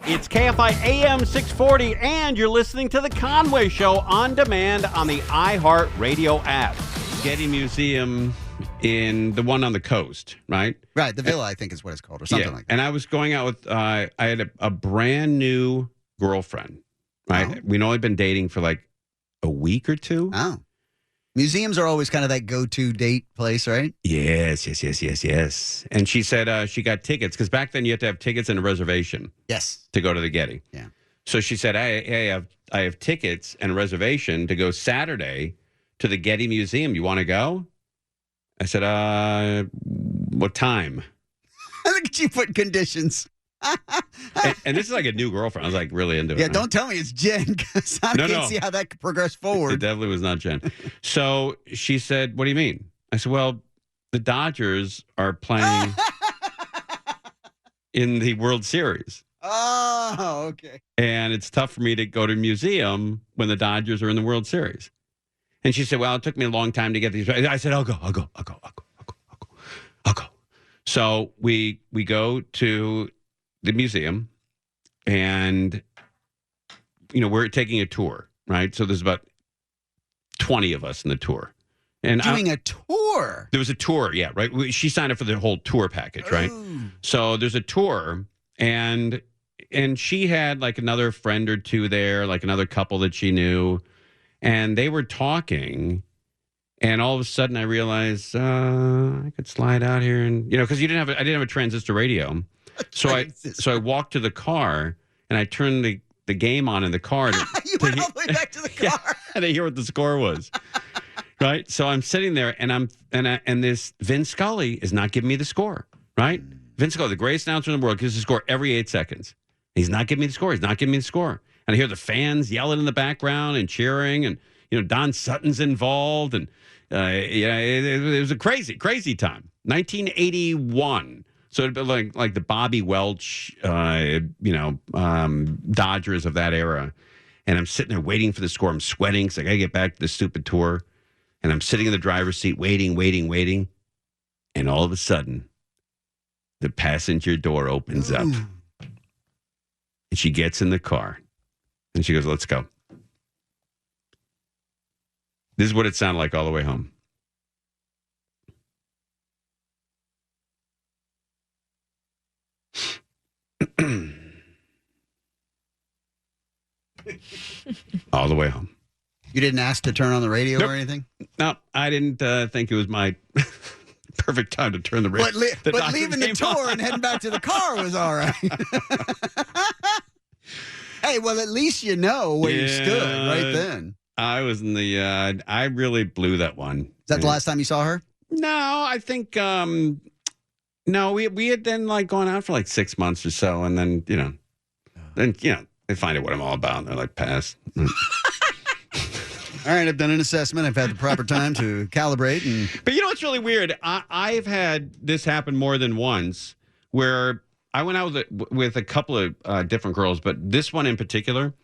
It's KFI AM 640, and you're listening to The Conway Show on demand on the iHeartRadio app. Getty Museum in the one on the coast, right? Right, the Villa, I think is what it's called, or something like that. And I was going out with, I had a brand new girlfriend, right? Oh. We'd only been dating for like a week or two. Oh. Museums are always kind of that go-to date place, right? Yes. And she said she got tickets, because back then you had to have tickets and a reservation. Yes. To go to the Getty. Yeah. So she said, I have tickets and a reservation to go Saturday to the Getty Museum. You want to go? I said, what time? Look at you put conditions. and this is like a new girlfriend. I was like really into it. Yeah, don't tell me it's Jen, because I can't see how that could progress forward. It definitely was not Jen. So she said, what do you mean? I said, well, the Dodgers are playing in the World Series. Oh, okay. And it's tough for me to go to a museum when the Dodgers are in the World Series. And she said, well, it took me a long time to get these. I said, I'll go. So we go to the museum, and, we're taking a tour, right? So there's about 20 of us in the tour. And doing a tour? There was a tour, yeah, right? She signed up for the whole tour package, right? Ooh. So there's a tour, and she had like another friend or two there, like another couple that she knew. And they were talking, and all of a sudden I realized I could slide out here, and because I didn't have a transistor radio, so I walked to the car and I turned the game on in the car. You went all the way back to the car, and I hear what the score was. Right, so I'm sitting there, and this Vin Scully is not giving me the score. Right, Vin Scully, the greatest announcer in the world, gives the score every 8 seconds. He's not giving me the score. And I hear the fans yelling in the background and cheering, and Don Sutton's involved, and it was a crazy time. 1981, so it'd been like the Bobby Welch, Dodgers of that era. And I'm sitting there waiting for the score. I'm sweating because I got to get back to the stupid tour. And I'm sitting in the driver's seat waiting, and all of a sudden, the passenger door opens up, and she gets in the car. And she goes, let's go. This is what it sounded like all the way home. All the way home. You didn't ask to turn on the radio or anything? No, I didn't think it was my perfect time to turn the radio. But leaving the tour and heading back to the car was all right. Hey, well, at least you know where you stood right then. I was in the, I really blew that one. Is that the last time you saw her? No, I think, no, we had then gone out for 6 months or so. And then, they find out what I'm all about. And they're like, pass. All right, I've done an assessment. I've had the proper time to calibrate. But what's really weird? I've had this happen more than once where I went out with a couple of different girls, but this one in particular,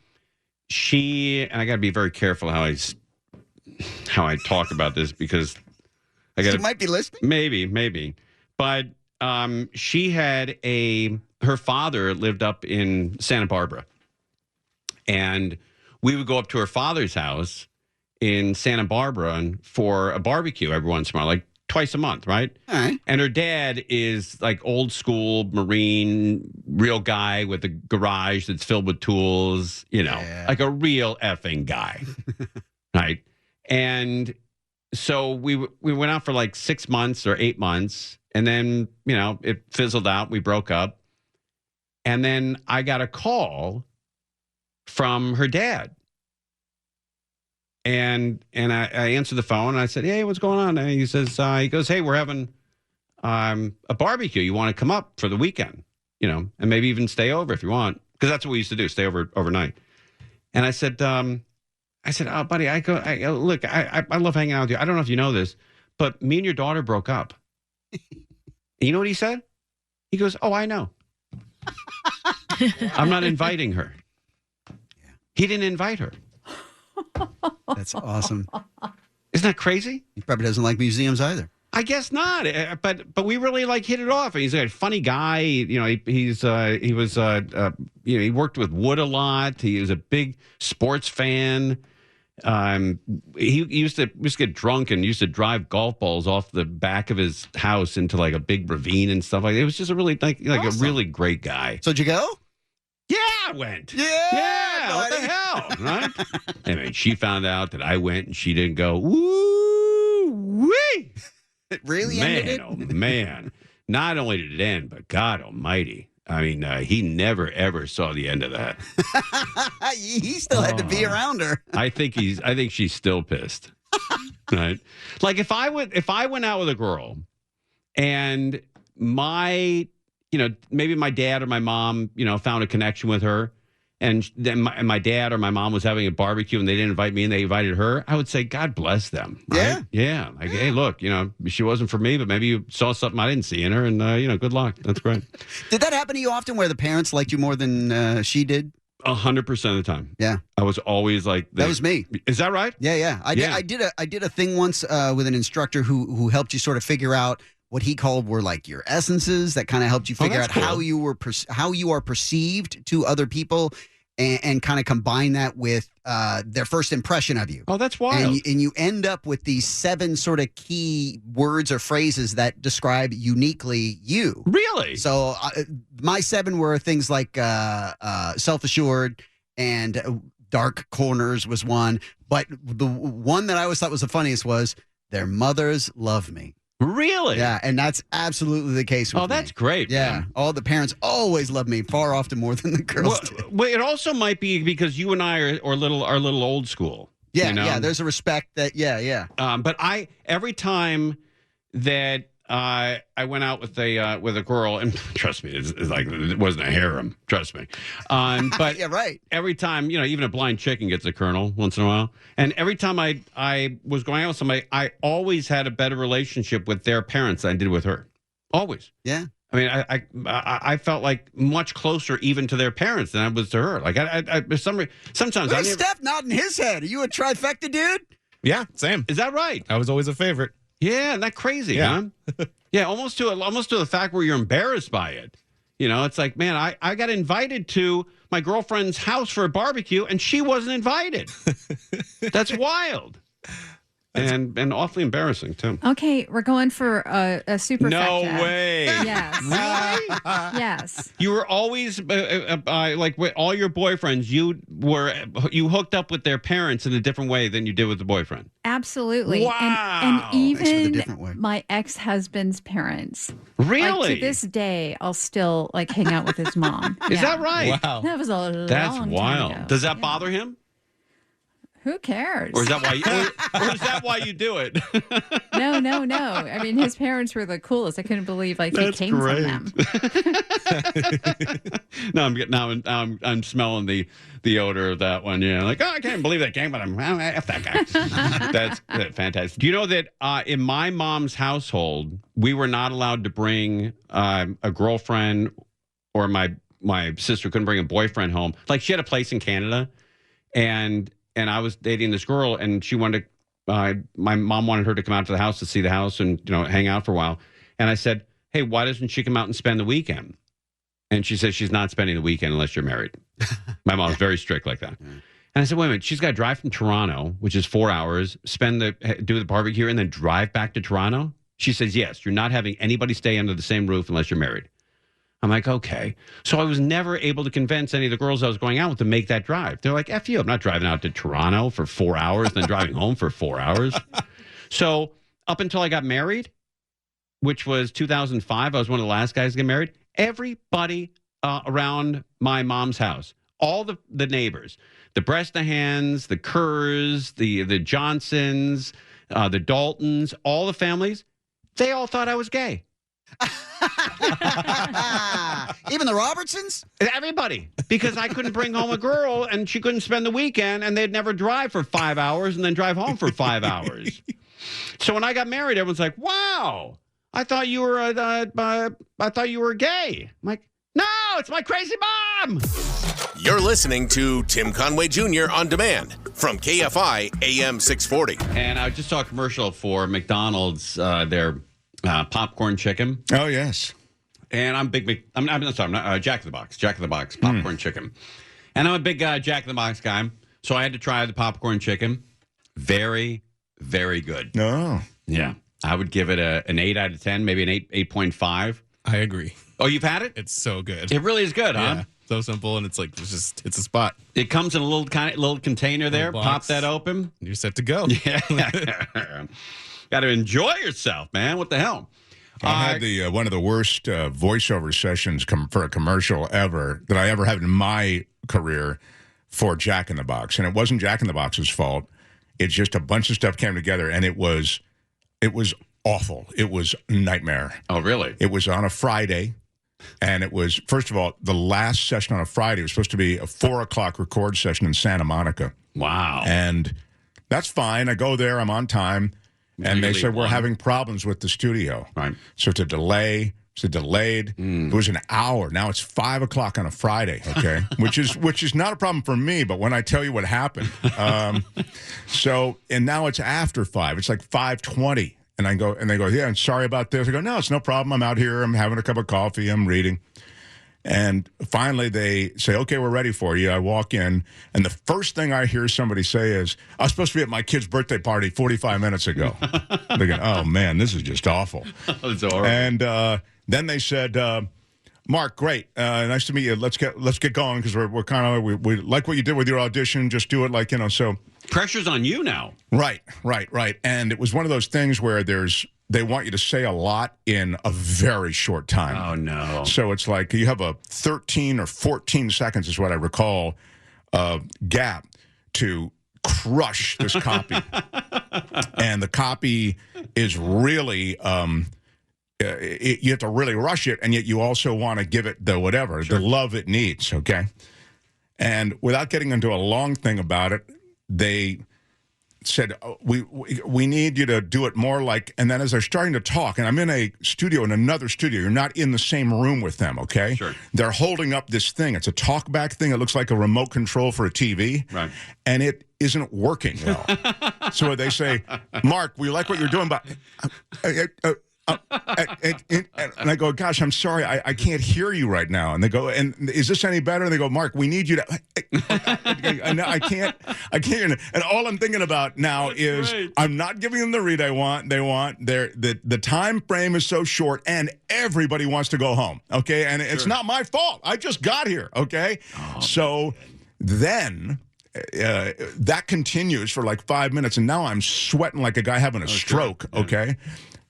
and I got to be very careful how I talk about this, because she might be listening. Maybe. But she had her father lived up in Santa Barbara, and we would go up to her father's house in Santa Barbara for a barbecue every once in a while, like twice a month, right? All right. And her dad is like old school Marine, real guy with a garage that's filled with tools, like a real effing guy, right? And so we went out for 6 months or 8 months, and then, it fizzled out. We broke up. And then I got a call from her dad. And I answered the phone, and I said, hey, what's going on? And he goes, hey, we're having a barbecue. You want to come up for the weekend, and maybe even stay over if you want, because that's what we used to do, stay overnight. And I said, oh, buddy, I love hanging out with you. I don't know if you know this, but me and your daughter broke up. And you know what he said? He goes, oh, I know. I'm not inviting her. He didn't invite her. That's awesome. Isn't that crazy? He probably doesn't like museums either. I guess not. But we really hit it off. He's a funny guy. He was he worked with wood a lot. He was a big sports fan. He used to get drunk and used to drive golf balls off the back of his house into like a big ravine and stuff like that. It was just a really like a really great guy. So did you go? Yeah, I went. Yeah, what buddy. the hell, right? I mean, she found out that I went and she didn't go. Woo wee! It really Man, ended it? oh man! Not only did it end, but God Almighty! I mean, he never ever saw the end of that. He still had to be around her. I think she's still pissed. Right? Like if I went out with a girl and maybe my dad or my mom, found a connection with her, and then my dad or my mom was having a barbecue and they didn't invite me and they invited her, I would say, God bless them. Right? Yeah. Like, hey, look, she wasn't for me, but maybe you saw something I didn't see in her, and good luck. That's great. Did that happen to you often, where the parents liked you more than she did? 100% of the time. Yeah, I was always like that was me. Is that right? Yeah. I did a thing once with an instructor who helped you sort of figure out what he called were like your essences that kind of helped you figure out how you are perceived to other people, and kind of combine that with their first impression of you. Oh, that's wild. And you end up with these 7 sort of key words or phrases that describe uniquely you. Really? So my 7 were things like self-assured and dark corners was one. But the one that I always thought was the funniest was their mothers love me. Really? Yeah, and that's absolutely the case with me. That's great. Yeah, man. All the parents always love me, far often more than the girls do. Well, it also might be because you and I are a little old school. Yeah, yeah. There's a respect that, yeah. But every time that I went out with a girl, and trust me, it's like it wasn't a harem. Trust me. But yeah, right. Every time, even a blind chicken gets a kernel once in a while. And every time I was going out with somebody, I always had a better relationship with their parents than I did with her. Always. Yeah. I mean, I felt like much closer even to their parents than I was to her. Like sometimes. Look at Steph nodding his head. Are you a trifecta dude? Yeah, same. Is that right? I was always a favorite. Yeah, isn't that crazy, yeah. Huh? Yeah, almost to the fact where you're embarrassed by it. It's like, man, I got invited to my girlfriend's house for a barbecue, and she wasn't invited. That's wild. And awfully embarrassing, too. Okay, we're going for a super No fact check. way. Yes. Really? Yes. You were always, like with all your boyfriends, you hooked up with their parents in a different way than you did with the boyfriend. Absolutely. Wow. And even different way. my ex-husband's parents. Really? Like, to this day, I'll still like hang out with his mom. Is that right? Wow. That was a That's long wild. time ago. Does that Yeah. bother him? Who cares? Or is that why or is that why you do it? No. I mean, his parents were the coolest. I couldn't believe he came from them. No, I'm smelling the odor of that one. Yeah, like, I can't believe that came, but F that guy. That's fantastic. Do you know that in my mom's household, we were not allowed to bring a girlfriend, or my sister couldn't bring a boyfriend home. Like, she had a place in Canada, and I was dating this girl, and she wanted to, my mom wanted her to come out to the house to see the house and, hang out for a while. And I said, hey, why doesn't she come out and spend the weekend? And she said, she's not spending the weekend unless you're married. My mom's very strict like that. And I said, wait a minute, she's got to drive from Toronto, which is 4 hours, do the barbecue, and then drive back to Toronto? She says, yes, you're not having anybody stay under the same roof unless you're married. I'm like, okay. So I was never able to convince any of the girls I was going out with to make that drive. They're like, F you, I'm not driving out to Toronto for 4 hours, then driving home for 4 hours. So up until I got married, which was 2005, I was one of the last guys to get married. Everybody around my mom's house, all the neighbors, the Brestanhans, the Kerrs, the Johnsons, the Daltons, all the families, they all thought I was gay. Even the Robertsons? Everybody. Because I couldn't bring home a girl, and she couldn't spend the weekend, and they'd never drive for 5 hours and then drive home for 5 hours. So when I got married, everyone's like, wow, I thought you were gay. I'm like, no, it's my crazy mom. You're listening to Tim Conway Jr. On Demand from KFI AM 640. And I just saw a commercial for McDonald's, their popcorn chicken. Oh, yes. And I'm not Jack in the Box. Jack in the Box popcorn chicken. And I'm a big Jack in the Box guy. So I had to try the popcorn chicken. Very, very good. No. Yeah. I would give it an 8 out of 10, maybe an 8.5. I agree. Oh, you've had it? It's so good. It really is good, huh? Yeah. So simple, and it's like it's a spot. It comes in a little container there. Little Pop box. that open. You're set to go. Yeah. Got to enjoy yourself, man. What the hell? I had the one of the worst voiceover sessions for a commercial ever that I ever had in my career for Jack in the Box, and it wasn't Jack in the Box's fault. It's just a bunch of stuff came together, and it was awful. It was a nightmare. Oh, really? It was on a Friday, and it was, first of all, the last session on a Friday was supposed to be a 4:00 record session in Santa Monica. Wow. And that's fine. I go there. I'm on time. And they said, we're having problems with the studio. Right. So it's a delay. It's delayed. It was an hour. Now it's 5:00 on a Friday, okay? which is not a problem for me, but when I tell you what happened. And now it's after 5. It's like 5:20. And they go, yeah, I'm sorry about this. I go, no, it's no problem. I'm out here. I'm having a cup of coffee. I'm reading. And finally they say, okay, we're ready for you. I walk in, and the first thing I hear somebody say is, I was supposed to be at my kid's birthday party 45 minutes ago. Thinking, oh, man, this is just awful. That's horrible. And then they said, Mark, great. Nice to meet you. Let's get going, because we're kind of, we like what you did with your audition. Just do it so. Pressure's on you now. Right. And it was one of those things where they want you to say a lot in a very short time. Oh, no. So it's like you have a 13 or 14 seconds, is what I recall, gap to crush this copy. And the copy is really, you have to really rush it, and yet you also want to give it the love it needs, okay? And without getting into a long thing about it, they said, we need you to do it more like, and then as they're starting to talk, and I'm in another studio, you're not in the same room with them, okay? Sure. They're holding up this thing. It's a talkback thing. It looks like a remote control for a TV. Right. And it isn't working well. So they say, Mark, we like what you're doing, but... and I go, gosh, I'm sorry, I can't hear you right now. And they go, and is this any better? And they go, Mark, we need you to. I can't. And all I'm thinking about now is I'm not giving them the read they want. The time frame is so short, and everybody wants to go home. Okay, and it's not my fault. I just got here. Okay, so then. That continues for like 5 minutes, and now I'm sweating like a guy having a stroke, okay?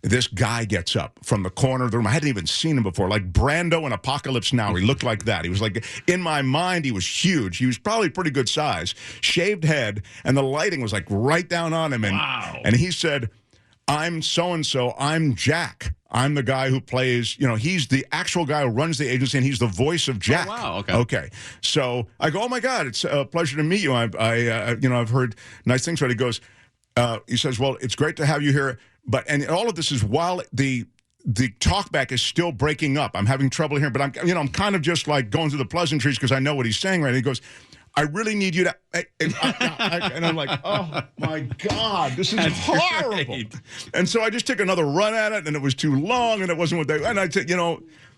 This guy gets up from the corner of the room. I hadn't even seen him before, like Brando in Apocalypse Now. He looked like that. He was like, in my mind, he was huge. He was probably pretty good size, shaved head, and the lighting was like right down on him. And he said, I'm so-and-so, I'm Jack. I'm the guy who plays, he's the actual guy who runs the agency, and he's the voice of Jack. Oh, wow, okay. Okay. So I go, oh, my God, it's a pleasure to meet you. I've heard nice things, but he goes, he says, well, it's great to have you here. And all of this is while the talkback is still breaking up. I'm having trouble hearing, but I'm kind of just like going through the pleasantries because I know what he's saying, right? And he goes, I really need you to, and I'm like, oh my God, this is horrible. Great. And so I just took another run at it, and it was too long, and it wasn't what they, and I said,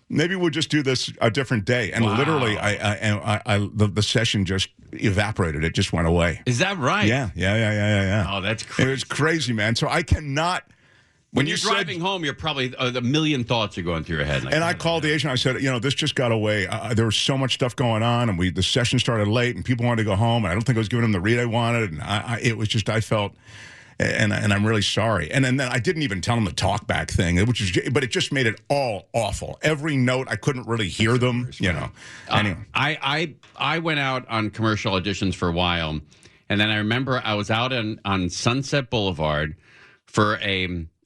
maybe we'll just do this a different day. And literally, the session just evaporated. It just went away. Is that right? Yeah. Oh, that's crazy. It was crazy, man. So I cannot. When you're driving home, you're probably a million thoughts are going through your head. And I called the agent. I said, this just got away. There was so much stuff going on, and the session started late, and people wanted to go home. And I don't think I was giving them the read I wanted. And I felt, and I'm really sorry. And then I didn't even tell them the talkback thing, but it just made it all awful. Every note, I couldn't really hear them. Anyway, I went out on commercial auditions for a while, and then I remember I was out on Sunset Boulevard for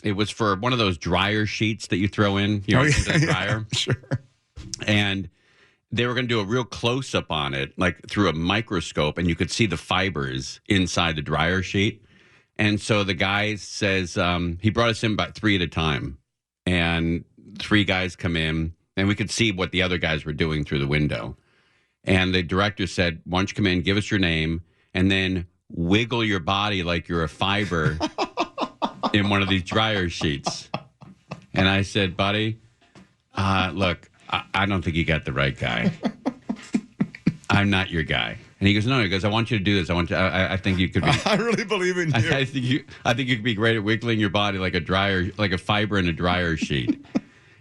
It was for one of those dryer sheets that you throw in, into the dryer. Sure. And they were going to do a real close-up on it, like through a microscope, and you could see the fibers inside the dryer sheet. And so the guy says, he brought us in about 3 at a time. And 3 guys come in, and we could see what the other guys were doing through the window. And the director said, why don't you come in, give us your name, and then wiggle your body like you're a fiber in one of these dryer sheets. And I said, buddy, Look, I don't think you got the right guy. I'm not your guy. And he goes, no. He goes, I want you to do this. I think you could be. I really believe in you. I think you could be great at wiggling your body like a fiber in a dryer sheet.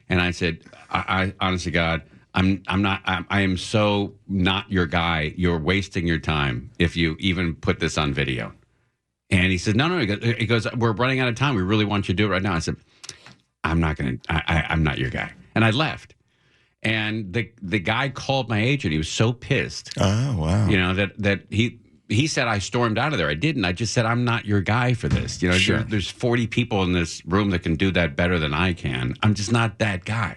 And I said, I honestly, God, I am so not your guy. You're wasting your time if you even put this on video. And he said, no. He goes, we're running out of time. We really want you to do it right now. I said, I'm not your guy. And I left. And the guy called my agent. He was so pissed. Oh, wow. You know, that he said I stormed out of there. I didn't. I just said, I'm not your guy for this. You know, Sure. there's 40 people in this room that can do that better than I can. I'm just not that guy.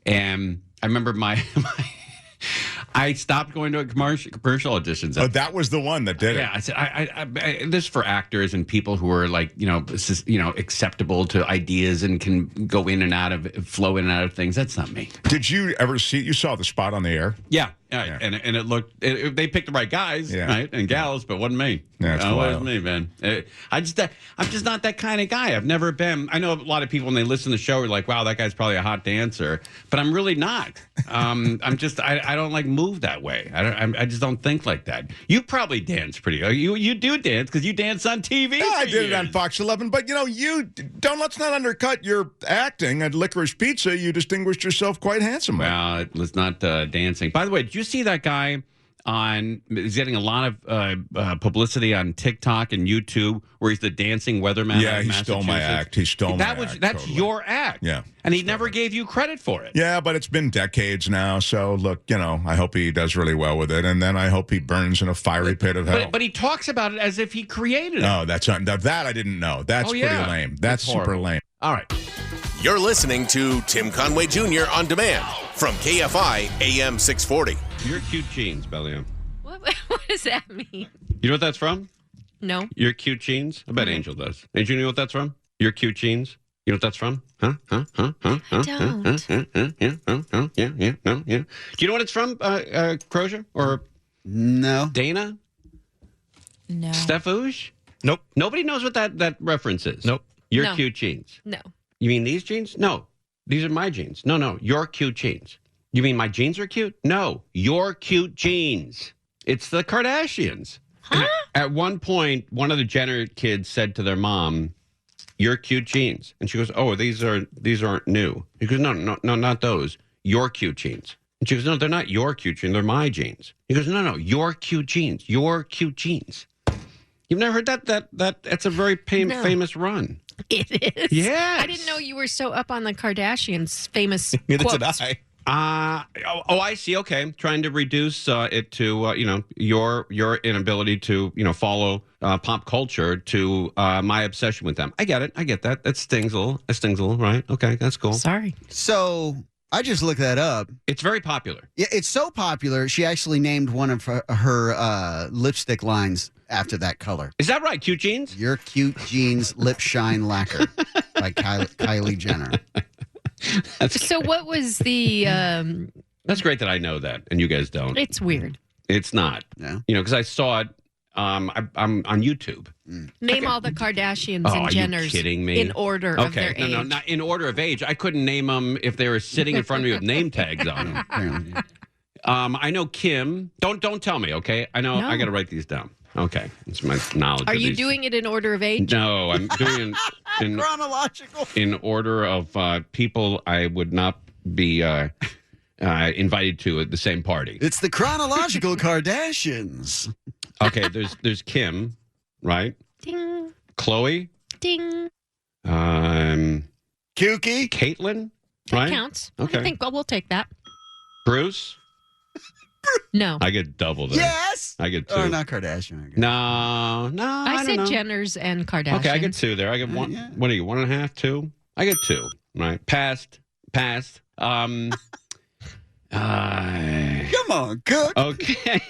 And I remember I stopped going to commercial auditions. Oh, that was the one that did it. Yeah, I said, I this is for actors and people who are like, acceptable to ideas and can go in and out of, flow in and out of things. That's not me. Did you ever you saw the spot on the air? Yeah. And it looked, they picked the right guys, right, and gals, but wasn't me. Yeah, it's it wild. wasn't me, man. I'm just not that kind of guy. I've never been. I know a lot of people when they listen to the show are like, wow, that guy's probably a hot dancer, but I'm really not. I'm just, I don't like move that way. I just don't think like that. You probably dance pretty good. You do dance because you dance on TV. Yeah, I did it on Fox 11, but let's not undercut your acting at Licorice Pizza. You distinguished yourself quite handsomely. Well, it was not dancing. By the way, did you see that guy he's getting a lot of publicity on TikTok and YouTube where he's the dancing weatherman? Yeah, he stole my act. He stole my act. That's totally. Your act. Yeah. And he never gave you credit for it. Yeah, but it's been decades now. So, look, I hope he does really well with it. And then I hope he burns in a fiery pit of hell. But he talks about it as if he created it. No, that I didn't know. That's pretty lame. That's super lame. All right. You're listening to Tim Conway Jr. on demand from KFI AM 640. Your cute jeans, Bellia. What does that mean? You know what that's from? No. Your cute jeans? I bet Angel does. Angel, you know what that's from? Your cute jeans? You know what that's from? Huh? I don't. Yeah. Do you know what it's from, Crozier? Or No. Dana? No. Stefouge? Nope. Nobody knows what that reference is. Nope. Your No. cute jeans. No. You mean these jeans? No. These are my jeans. No. Your cute jeans. You mean my jeans are cute? No. Your cute jeans. It's the Kardashians. Huh? At one point, one of the Jenner kids said to their mom, "Your cute jeans." And she goes, "Oh, these aren't new." He goes, No, not those. Your cute jeans. And she goes, "No, they're not your cute jeans. They're my jeans." He goes, No, your cute jeans. Your cute jeans. You've never heard that? That's a very famous run. It is. Yes. I didn't know you were so up on the Kardashians' famous Neither did quotes. I. I see. Okay, trying to reduce it to your inability to follow pop culture to my obsession with them. I get it. I get that. That stings a little. Right? Okay, that's cool. Sorry. So I just looked that up. It's very popular. Yeah, it's so popular. She actually named one of her lipstick lines after that color. Is that right? Cute jeans. Your cute jeans lip shine lacquer by Kylie Jenner. So what was the... That's great that I know that, and you guys don't. It's weird. It's not. Yeah. Because I saw it. I'm on YouTube. Name all the Kardashians Oh, and are you Jenners kidding me? in order of their Okay, age. no, not in order of age. I couldn't name them if they were sitting in front of me with name tags on them. Apparently. I know Kim. Don't tell me, okay? I know. No. I got to write these down. Okay, it's my knowledge. Are of you these. doing it in order of age? No, I'm doing it in Chronological. in order of people I would not be invited to at the same party. It's the chronological Kardashians. Okay, there's Kim, right? Ding, Chloe, ding. Kookie. Caitlyn, That right? counts. Okay. I think we'll take that. Bruce. No. I get double there. Yes. I get two. Or not Kardashian. I guess. No, I don't said know. Jenners and Kardashians. Okay, I get two there. I get one. Yeah. What are you? 1.5, 2? I get 2. Right. Passed. Come on, Cook. Okay.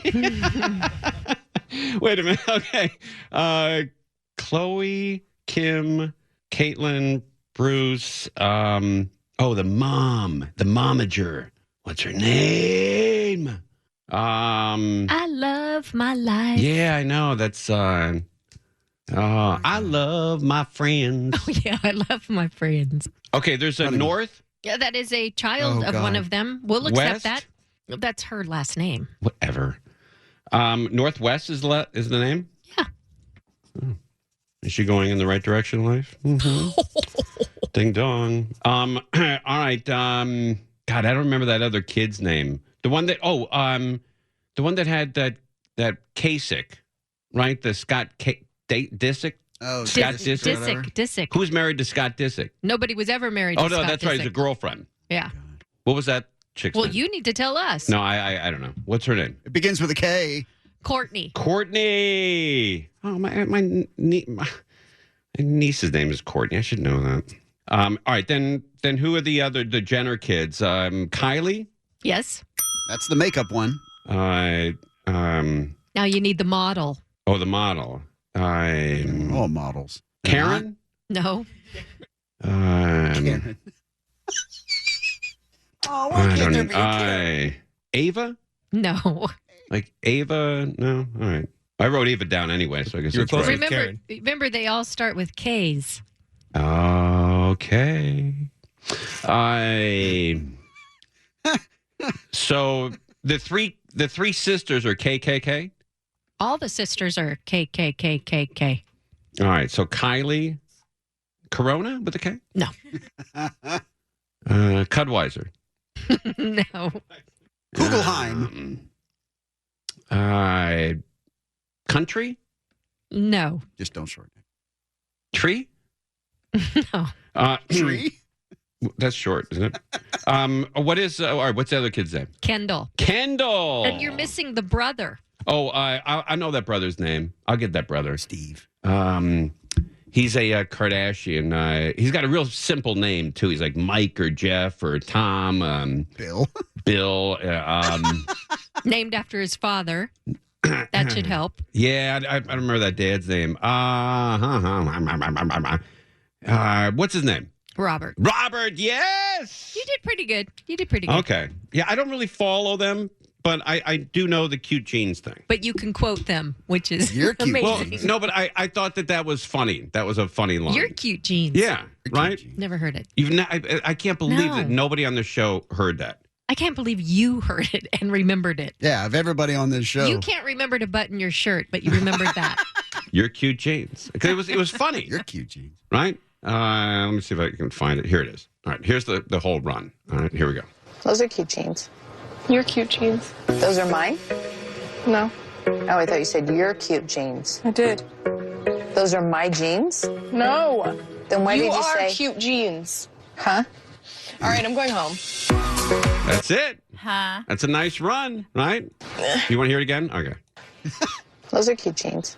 Wait a minute. Okay. Chloe, Kim, Caitlyn, Bruce. The momager. What's her name? I love my life. Yeah, I know. That's I love my friends. Oh, yeah, I love my friends. Okay, there's a North. Yeah, that is a child of one of them. We'll accept that. That's her last name. Whatever. Northwest is the name? Yeah. Oh. Is she going in the right direction in life? Mm-hmm. Ding dong. All right. God, I don't remember that other kid's name. The one that the one that had that Kasich, right? The Scott Disick. Oh, Scott Disick. Disick. Who's married to Scott Disick? Nobody was ever married to Oh no, Scott that's Disick. right. He's a girlfriend. Yeah. What was that chick's Well, name? you need to tell us. No, I don't know. What's her name? It begins with a K. Courtney. Oh, my niece's name is Courtney. I should know that. All right, then who are the Jenner kids? Kylie. Yes. That's the makeup one. Now you need the model. Oh, the model. All models. Karen. No. Karen. Oh, why I can't don't there know. be a Karen? Ava. No. Like Ava? No. All right. I wrote Ava down anyway, so I guess You're it's close. right. Remember, they all start with K's. Okay. So the three sisters are KKK. All the sisters are KKKKK. All right. So Kylie, Corona with a K. No. Cudweiser. No. Kugelheim. Country. No. Just don't shorten it. Tree. No. Tree? That's short, isn't it? What is? All right. What's the other kid's name? Kendall. Kendall. And you're missing the brother. Oh, I know that brother's name. I'll get that brother. Steve. He's a Kardashian. He's got a real simple name too. He's like Mike or Jeff or Tom. Bill. Bill. Named after his father. That should help. Yeah, I don't remember that dad's name. What's his name? Robert. Robert. Yes. You did pretty good. Okay. Yeah, I don't really follow them, but I do know the cute jeans thing. But you can quote them, which is You're cute. amazing. Well, no, but I thought that was funny. That was a funny line. You're cute jeans. Yeah, right? Never heard it. I can't believe No. that nobody on the show heard that. I can't believe you heard it and remembered it. Yeah, of everybody on this show. You can't remember to button your shirt, but you remembered that. You're cute jeans. Because it was funny. You're cute, jeans. Right? Let me see if I can find it. Here it is. All right, here's the whole run. All right, here we go. Those are cute jeans. You're cute jeans. Those are mine? No, Oh, I thought you said you're cute jeans. I did. Those are my jeans? No. Then why you did you are say... cute jeans. Huh? All right, I'm going home. That's it. Huh? That's a nice run, right? You want to hear it again? Okay. Those are cute jeans.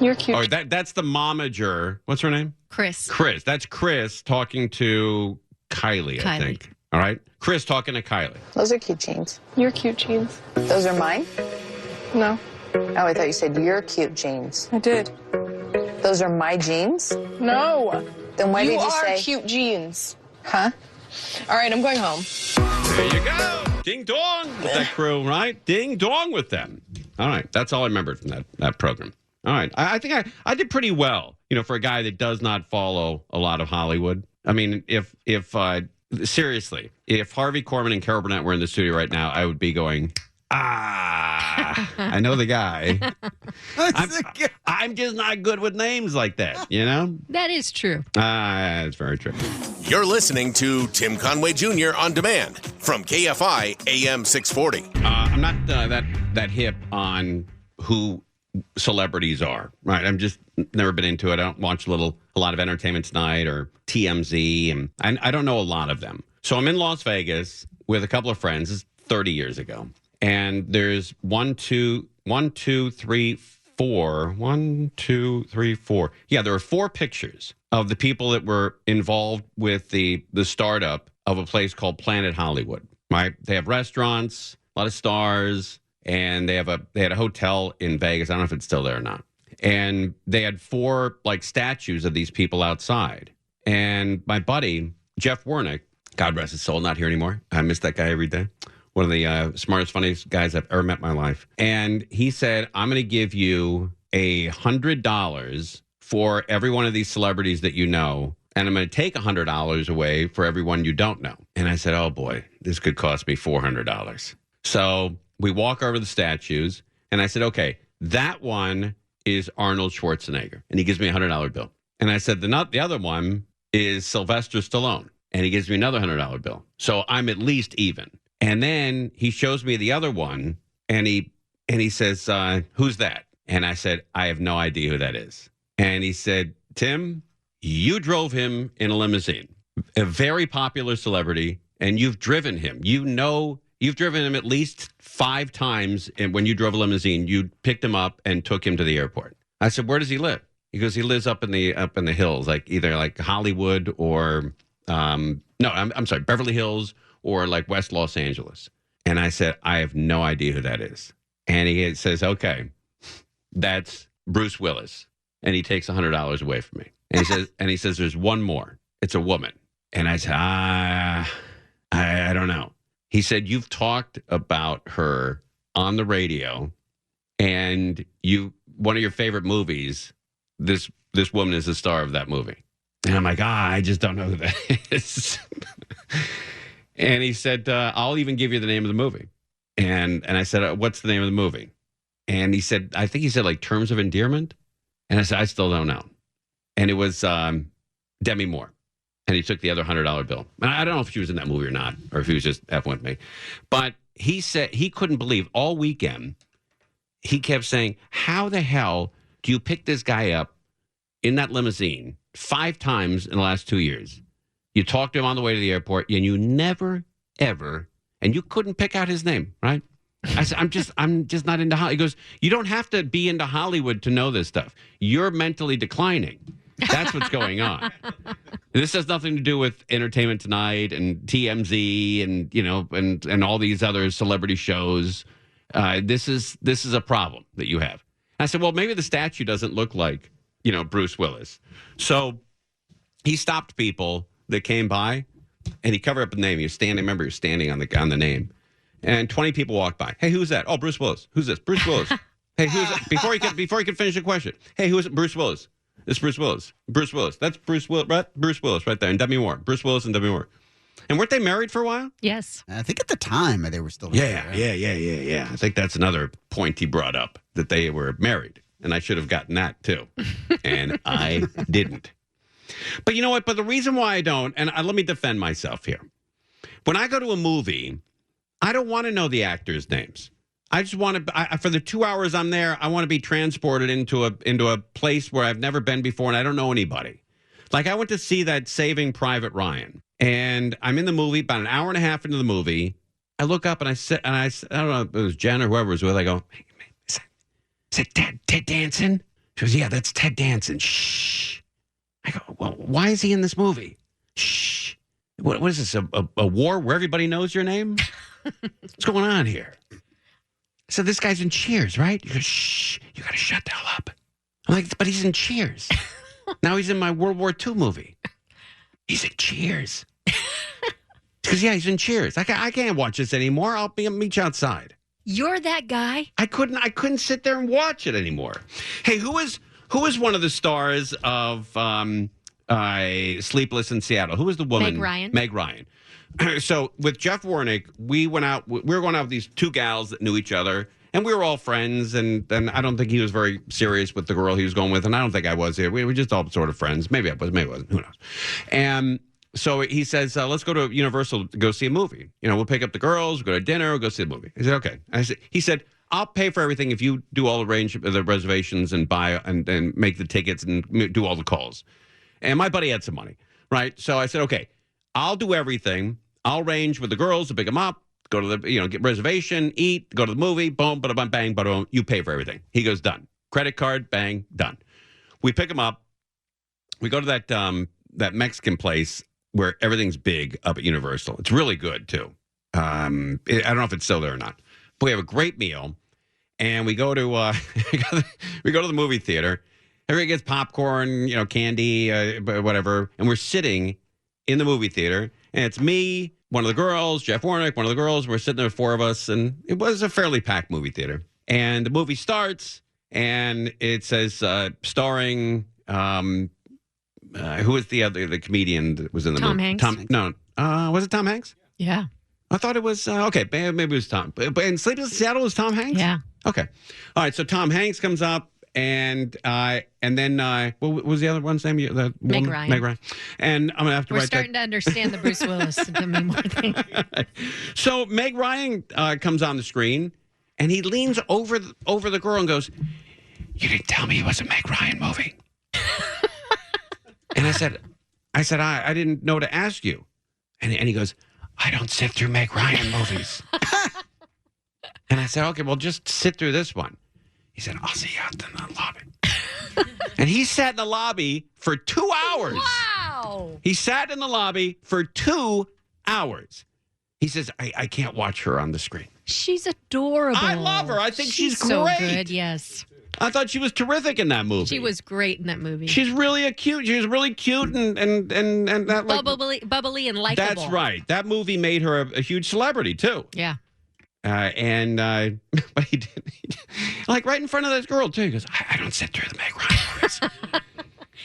You're cute. Oh, that's the momager. What's her name? Chris. Chris. That's Chris talking to Kylie, I think. All right? Chris talking to Kylie. Those are cute jeans. You're cute jeans. Those are mine? No, Oh, I thought you said you're cute jeans. I did. Those are my jeans? No. Then why you did you are say... cute jeans. Huh? All right, I'm going home. There you go. Ding dong with that crew, right? Ding dong with them. All right. That's all I remembered from that program. All right. I think I did pretty well, for a guy that does not follow a lot of Hollywood. I mean, if seriously, if Harvey Korman and Carol Burnett were in the studio right now, I would be going, I know the guy. I'm just not good with names like that, That is true. It's very true. You're listening to Tim Conway Jr. on demand from KFI AM 640. I'm not that hip on who celebrities are, right? I'm just never been into it. I don't watch a lot of Entertainment Tonight or TMZ, and I don't know a lot of them. So I'm in Las Vegas with a couple of friends. This is 30 years ago. And there's 1, 2, 3, 4. 1, 2, 3, 4. Yeah, there are 4 pictures of the people that were involved with the startup of a place called Planet Hollywood. Right? They have restaurants, a lot of stars, and they had a hotel in Vegas. I don't know if it's still there or not. And they had 4 statues of these people outside. And my buddy Jeff Wernick, God rest his soul, not here anymore. I miss that guy every day. One of the smartest, funniest guys I've ever met in my life. And he said, I'm going to give you $100 for every one of these celebrities that you know and I'm going to take $100 away for everyone you don't know. And I said, oh boy, this could cost me $400. So we walk over the statues, and I said, okay, that one is Arnold Schwarzenegger. And he gives me a $100 bill. And I said, the other one is Sylvester Stallone. And he gives me another $100 bill. So I'm at least even. And then he shows me the other one, and he says, who's that? And I said, I have no idea who that is. And he said, Tim, you drove him in a limousine, a very popular celebrity, and you've driven him. You've driven him at least 5 times, and when you drove a limousine, you picked him up and took him to the airport. I said, where does he live? He goes, he lives up in the hills, like either like Hollywood or I'm sorry, Beverly Hills or like West Los Angeles. And I said, I have no idea who that is. And he says, okay, that's Bruce Willis. And he takes $100 away from me. And he says, there's one more. It's a woman. And I said, I don't know. He said, you've talked about her on the radio, and one of your favorite movies, this woman is the star of that movie. And I'm like, I just don't know who that is. And he said, I'll even give you the name of the movie. And I said, what's the name of the movie? And he said, I think he said like Terms of Endearment. And I said, I still don't know. And it was Demi Moore. And he took the other $100 bill. And I don't know if she was in that movie or not, or if he was just effing with me. But he said he couldn't believe all weekend. He kept saying, how the hell do you pick this guy up in that limousine 5 times in the last 2 years? You talked to him on the way to the airport, and you never, ever, and you couldn't pick out his name, right? I said, I'm just not into Hollywood. He goes, you don't have to be into Hollywood to know this stuff. You're mentally declining. That's what's going on. This has nothing to do with Entertainment Tonight and TMZ and and all these other celebrity shows. This is a problem that you have. I said, well, maybe the statue doesn't look like, Bruce Willis. So he stopped people that came by, and he covered up the name. You're standing on the name. And 20 people walked by. Hey, who's that? Oh, Bruce Willis. Who's this? Bruce Willis. Hey, who's that? Before he could finish the question. Hey, who is it? Bruce Willis. It's Bruce Willis. Bruce Willis. That's Bruce Willis, right? Bruce Willis right there. And Demi Moore. Bruce Willis and Demi Moore. And weren't they married for a while? Yes. I think at the time they were still married. Yeah. I think that's another point he brought up, that they were married. And I should have gotten that too. And I didn't. But you know what? But the reason why I don't, and let me defend myself here. When I go to a movie, I don't want to know the actors' names. I just want to, for the 2 hours I'm there, I want to be transported into a place where I've never been before and I don't know anybody. Like I went to see that Saving Private Ryan, and I'm in the movie, about an hour and a half into the movie. I look up and I don't know if it was Jen or whoever was with. I go, hey, is that Ted Danson? She goes, yeah, that's Ted Danson. Shh. I go, well, why is he in this movie? Shh. What is this, a war where everybody knows your name? What's going on here? So this guy's in Cheers, right? You go, shh, you got to shut the hell up. I'm like, but he's in Cheers. Now he's in my World War II movie. He's in Cheers. Because, yeah, he's in Cheers. I can't watch this anymore. I'll meet you outside. You're that guy? I couldn't sit there and watch it anymore. Hey, who is one of the stars of Sleepless in Seattle? Who was the woman? Meg Ryan. So with Jeff Warnick, we were going out with these 2 gals that knew each other, and we were all friends, and I don't think he was very serious with the girl he was going with, and I don't think I was here. We were just all sort of friends. Maybe I was, maybe I wasn't. Who knows? And so he says, let's go to Universal to go see a movie. We'll pick up the girls, we'll go to dinner, we'll go see a movie. I said, okay. He said, I'll pay for everything if you do all the reservations and buy and make the tickets and do all the calls. And my buddy had some money, right? So I said, okay, I'll do everything. I'll arrange with the girls to pick them up, go to the, get reservation, eat, go to the movie, boom, bada bang, bada, you pay for everything. He goes, done. Credit card, bang, done. We pick him up. We go to that Mexican place where everything's big up at Universal. It's really good too. I don't know if it's still there or not. But we have a great meal, and we go to we go to the movie theater. Everybody gets popcorn, candy, whatever, and we're sitting in the movie theater, and it's me, one of the girls, Jeff Warnick, one of the girls. We're sitting there, 4 of us, and it was a fairly packed movie theater. And the movie starts, and it says starring who was the comedian that was in the movie? Hanks? No. Was it Tom Hanks? Yeah. I thought it was, okay, maybe it was Tom. But in Sleepless in Seattle was Tom Hanks? Yeah. Okay. All right, so Tom Hanks comes up, and then, what was the other one's name? Meg Ryan. Meg Ryan. And I'm going to have to We're write starting to understand the Bruce Willis to me more thing. So Meg Ryan comes on the screen, and he leans over the girl and goes, "You didn't tell me it was a Meg Ryan movie." And I said, I didn't know to ask you. And he goes, "I don't sit through Meg Ryan movies." And I said, "Okay, well, just sit through this one." He said, "I'll see you out in the lobby." And he sat in the lobby for 2 hours. Wow. He sat in the lobby for 2 hours. He says, I can't watch her on the screen. She's adorable. I love her. I think she's so great. good, yes. I thought she was terrific in that movie. She was great in that movie. She's really cute. She was really cute and that, like, bubbly and likable. That's right. That movie made her a huge celebrity too. Yeah. But he did, like right in front of this girl too. He goes, I don't sit through the Meg Ryan movies.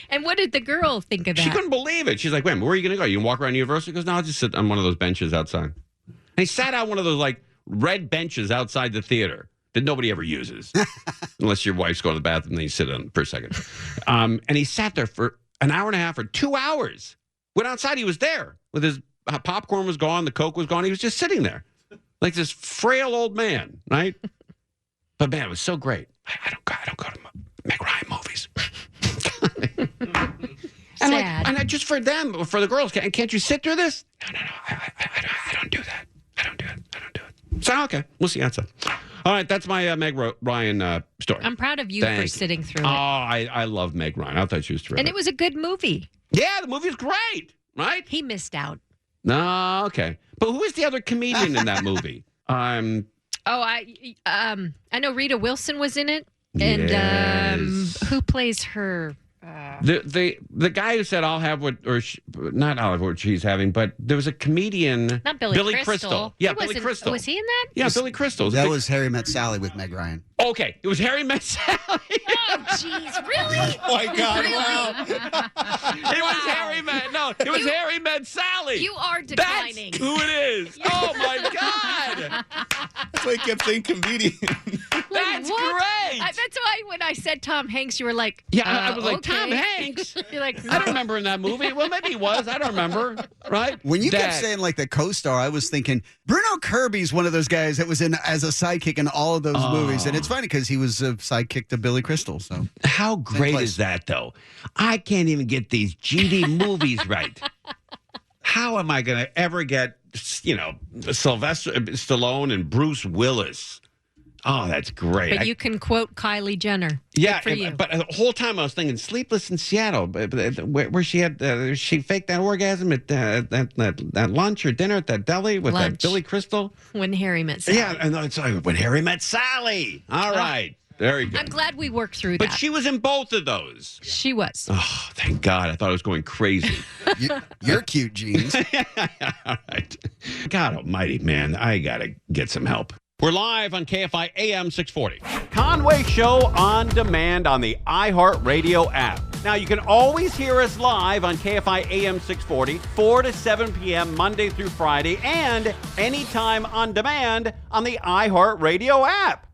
And what did the girl think of that? She couldn't believe it. She's like, "Wait, where are you going to go? You can walk around Universal?" He goes, "No, I'll just sit on one of those benches outside." And he sat on one of those like red benches outside the theater that nobody ever uses, unless your wife's going to the bathroom. Then you sit on for a second. And he sat there for an hour and a half or 2 hours. Went outside. He was there with his popcorn was gone, the Coke was gone. He was just sitting there, like this frail old man, right? But man, it was so great. I don't go to Meg Ryan movies. And just for them, for the girls, can't you sit through this? No. I don't do that. I don't do it. So, okay, we'll see you outside. All right, that's my Meg Ryan story. I'm proud of you for sitting through it. I love Meg Ryan. I thought she was terrific. And it was a good movie. Yeah, the movie was great, right? He missed out. No, okay. But who was the other comedian in that movie? I know Rita Wilson was in it. And Yes. Who plays her? The guy who said I'll have what not I'll have what she's having, but there was a comedian, Not Billy Crystal. Yeah, Billy Crystal. Was he in that? Yeah, Billy Crystal. That was Harry Met Sally with Meg Ryan. Okay, it was Harry Met Sally. Oh, jeez, really? Oh my God! Really? Wow. It was Harry Met. No, it was Harry Met Sally. You are declining. That's who it is. Oh my God! That's why I kept saying comedian. That's what? great. That's why when I said Tom Hanks, you were like, Yeah, I was like, okay. Tom Hanks? You're like, I don't remember in that movie. Well, maybe he was. I don't remember. Right? When you kept saying like the co-star, I was thinking Bruno Kirby's one of those guys that was in as a sidekick in all of those movies, and it's funny because he was a sidekick to Billy Crystal. So how great is that, though? I can't even get these GD movies right. How am I going to ever get, Sylvester Stallone and Bruce Willis? Oh, that's great. But you can quote Kylie Jenner. Yeah, Good for you. but the whole time I was thinking Sleepless in Seattle, where she had she faked that orgasm at that lunch or dinner at that deli with that Billy Crystal. When Harry Met Sally. Yeah, and it's like when Harry Met Sally. All right, very good. I'm glad we worked through But that. she was in both of those. She was. Oh, thank God. I thought I was going crazy. you're cute, Jeans. All right. God almighty, man. I got to get some help. We're live on KFI AM 640. Conway Show on demand on the iHeartRadio app. Now, you can always hear us live on KFI AM 640, 4 to 7 p.m. Monday through Friday, and anytime on demand on the iHeartRadio app.